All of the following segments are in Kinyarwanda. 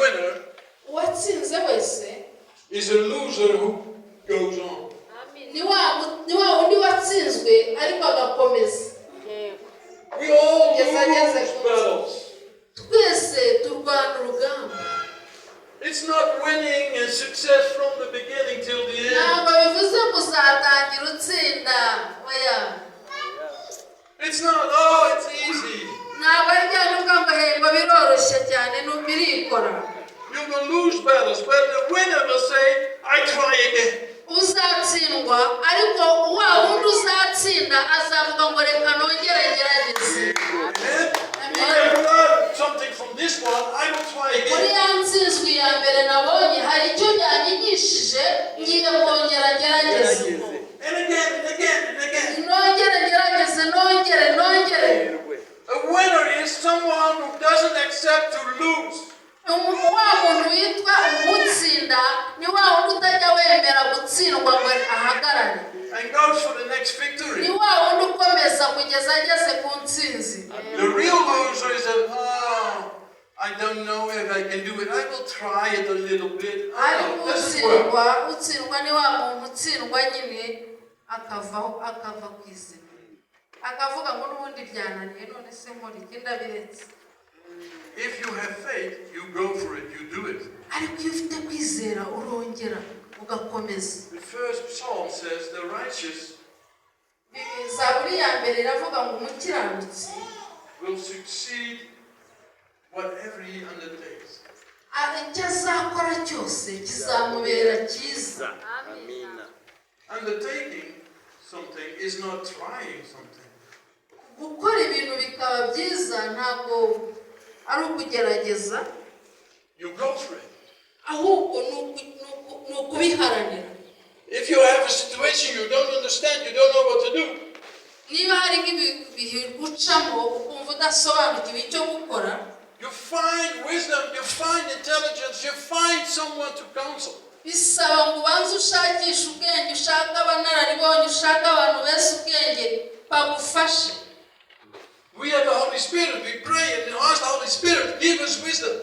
winner is a loser who goes on. We all lose battles. It's not winning and success from the beginning till the end. It's not, oh, it's easy. You will lose battles, but the winner will say, I try again. If I learn something from this one, I will try again. And again and again and again. A winner is someone who doesn't accept to lose. And goes for the next victory. The real loser is I don't know if I can do it. I will try it a little bit. Doesn't work. If you have faith, you go for it, you do it. The first psalm says the righteous will succeed whatever he undertakes. Undertaking something is not trying something. You go for it. If you have a situation you don't understand, you don't know what to do, you find wisdom, you find intelligence, you find someone to counsel. We have the Holy Spirit, we pray and ask the Holy Spirit, give us wisdom.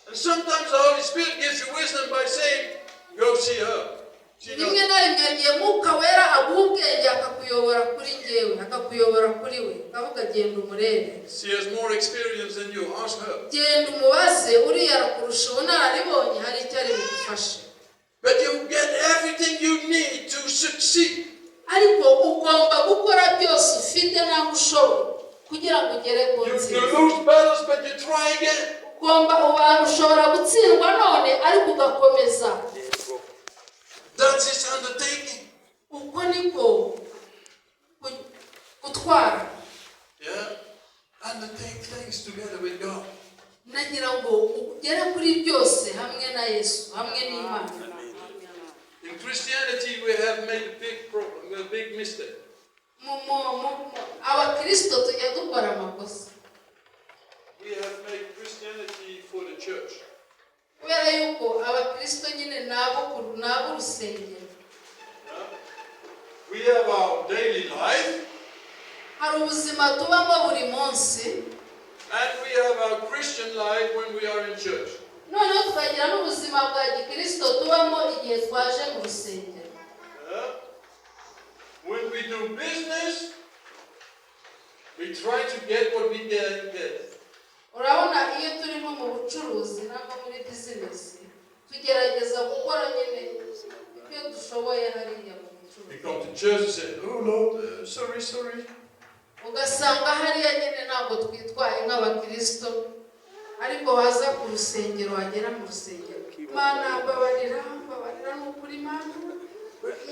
And sometimes the Holy Spirit gives you wisdom by saying, go see her. She has more experience than you, ask her. But you get everything you need to succeed. You lose battles, but you try again. That's his undertaking. Yeah, undertake things together with God. In Christianity, we have made a big problem, a big mistake. We have made Christianity for the church. We have our daily life, and we have our Christian life when we are in church. When we do business, we try to get what we can get. We come to church and say, oh Lord, sorry.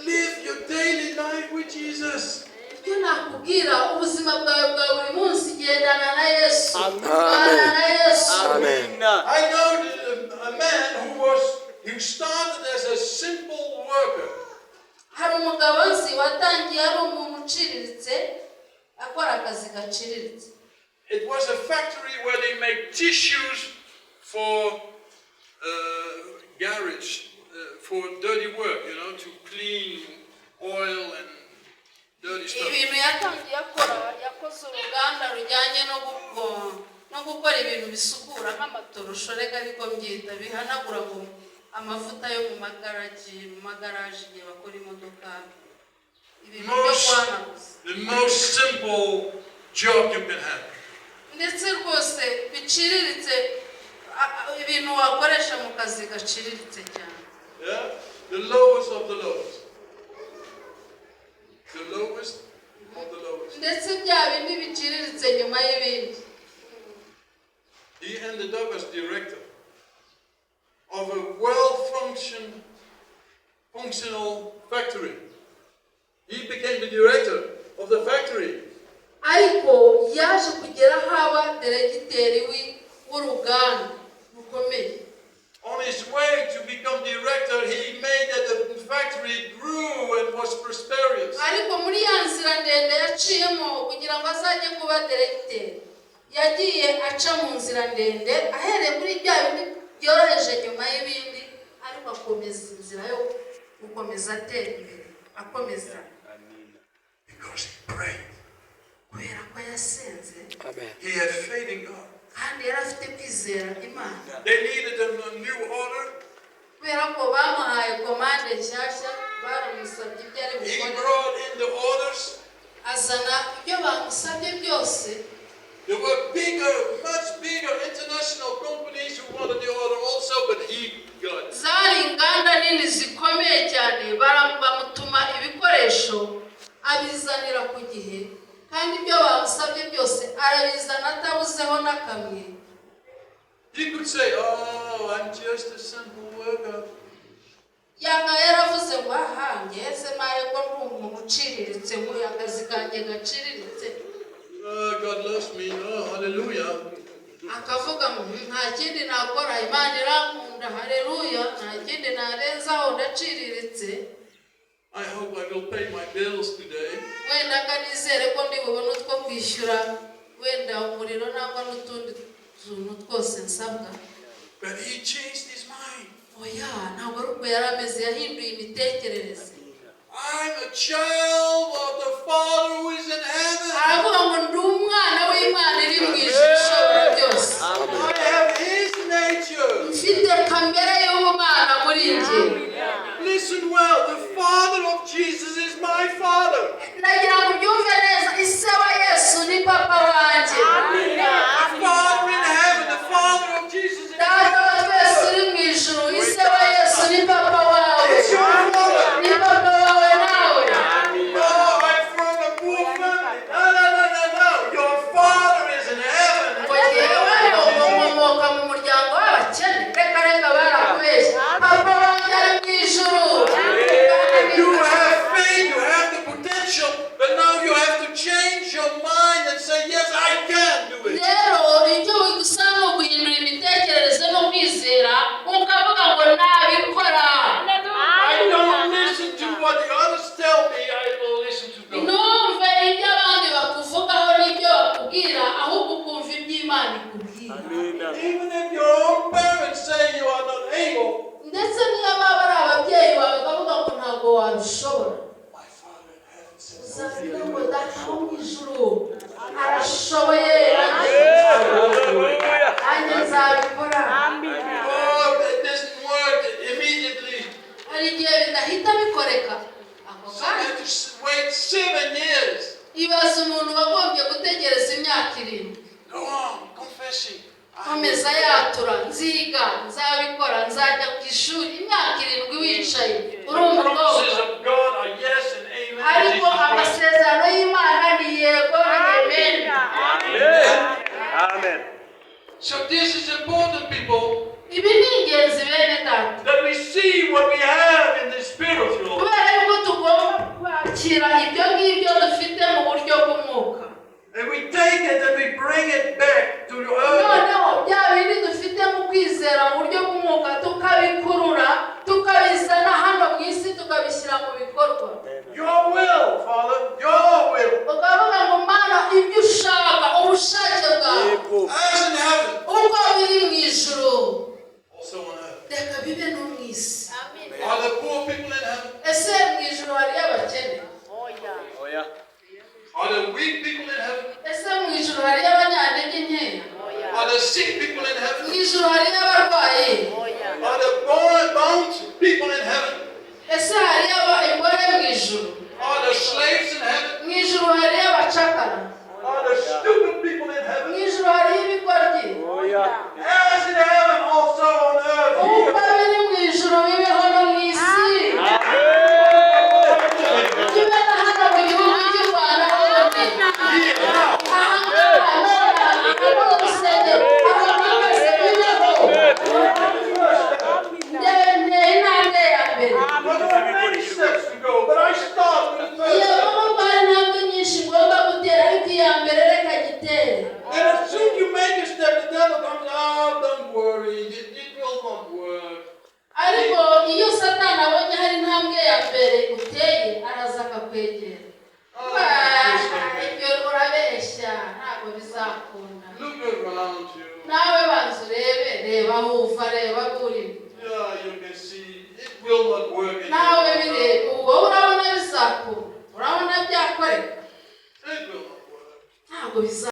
Live your daily life with Jesus. Amen. I know a man who started as a simple worker. It was a factory where they make tissues for garage, for dirty work, to clean oil and dirty stuff. bijyanye no gukora ibintu bisukura nk'amatorosho reka ariko mbyita bihanagura ngo amavuta yo mu magaraje igihe bakora imodoka ibintu byo kwanaguza. The most simple job you can have. Ndetse rwose biciriritse ibintu wakoresha mu kazi gaciriritse cyane. Yeah, the lowest of the lowest. The lowest of the lowest. Ndetse bya bindi biciriritse nyuma y'ibindi. He ended up as director of a well-functional factory. He became the director of the factory. Ariko yaje kugera haba diregiteri w'uruganda rukomeye. On his way to become director, he made that the factory grew and was prosperous. Ariko muri ya nzira ndende yaciyemo kugira ngo azajye kuba diregiteri, yagiye aca mu nzira ndende ahereye muri bya bindi byoroheje nyuma y'ibindi, ariko akomeza inzira yo gukomeza atera imbere, akomeza. Because he prayed. Kubera ko yasenze. He had faith in God. Kandi yari afite kwizera Imana. They needed a new order. Kubera ko bamuhaye komande nshyashya, baramusabye ibyo ari He bukore. brought in the orders. Azana ibyo bamusabye byose. There were much bigger international companies who wanted the order also, but he got it. Zari inganda nini zikomeye cyane, bamutuma ibikoresho abizanira ku gihe, kandi ibyo bamusabye byose arabizana atabuzeho n'akamwe. He could say, "Oh, I'm just a simple worker." Yanga yaravuze ngo aha ngeze maye ko umuntu uciriritse mu akazi kanjye gaciriritse. God loves me. Oh, hallelujah. Akavuga ngo nta kindi nakora, Imana irankunda, haleluya, nta kindi narenzaho ndaciriritse. I hope I will pay my bills today. Wenda kanizere ko ndi bubone utwo kwishyura, wenda umuriro nangwa n'utundi tuntu twose nsabwa. But he changed his mind. Oya, ntabwo ari uko yari ameze, yahinduye imitekerereze. I'm a child of the Father who is in heaven. Aravuga ngo ndi umwana w'Imana iri mu ijuru ishobora byose. I have his nature. Mfite kamere y'ubumana muri njye. Listen well, the Father of Jesus is my Father. Nagira ngo ubyumve neza, ise wa Yesu ni papa wanjye. The Father in heaven, the Father of Jesus in Data heaven. wa twese uri mu ijuru, ise wa Yesu ni papa wawe. It's your Father. Ni papa wawe nawe. Oh, I'm from a poor family. No. Your Father is in heaven. Ngo jyewe nkomoka mu muryango w'abakene, reka barakubeshya. Papa wanjye ari mu ijuru. You have faith, you have the potential, but now you have to change your mind and say, yes, I can do it. Rero icyo bigusaba ni uguhindura imitekerereze no kwizera, ukavuga ngo nabikora. I don't listen to what the others tell me, I will listen to God. Numve ibyo abandi bakuvugaho n'ibyo bakubwira, ahubwo ukumva iby'Imana ikubwira. Even if your own parents say you are not able, Ndetse niyo baba ari ababyeyi bawe bakavuga ngo ntabwo wabishobora, my Father in heaven says, uzabwira ngo data wo mu ijuru arashoboye, nanjye nzabikora. oh, it doesn't work immediately. Hari igihe bidahita bikoreka ako So you kanya. have to wait 7 years. Ibaza umuntu wagombye gutegereza imyaka 7. Go on, confessing. Komeza yatura, nziga, nzabikora, nzajya ku ishuri, imyaka 7 wicaye uri umukobwa. Promises of God are yes and amen. Ariko amasezerano y'Imana ni yego n'amen. Amen. So this is important, people, Ibi ni ingenzi bene data, that we see what we have in the spiritual. kubera yuko tugomba kwakira ibyo ngibyo dufite mu buryo bw'umwuka. And we take it and we bring it back to the earth. Noneho bya bindi dufite mu kwizera mu buryo bw'umwuka tukabikurura, tukabizana hano mu isi, tukabishyira mu bikorwa. Your will, Father, your will. Ukavuga ngo Mana, ibyo ushaka, ubushake bwawe As in heaven, uko biri mu ijuru, also on earth. reka bibe no mu weak people in heaven? ese mu ijuru hariyo abanyantege nkeya? Are there sick people in heaven? mu ijuru hariyo abarwayi? Are there bound people in heaven? ese hariyo imbohe mu ijuru? Are there slaves in heaven? mu ijuru hariyo abacakara? Are there stupid people in heaven? mu ijuru hariyo ibigoryi? As in heaven, also on earth. uko biri mu ijuru bibeho no mu isi. kibe na hano mu gihugu cy'u Rwanda hose. aha ngaha none aha mu rusengero ahantu hose bibeho. nteye intambwe ya mbere. Many steps to go, but I start with the first iyo step. mpamvu hari intambwe nyinshi ngomba gutera ariko iya mbere reka gitere. And as soon as you make a step, the devil comes, oh, don't worry, it will not work. ariko iyo satani abonye hari intambwe ya mbere uteye araza akakwegera. ibyo urabeshya ntabwo bizakunda. Look around you. nawe banza urebe, reba aho uva, reba aho uri. Yeah, you can see it will not work nawe anymore. bireba ubwo urabona bizakunda, urabona byakoreka It will not work. ntabwo bizakunda.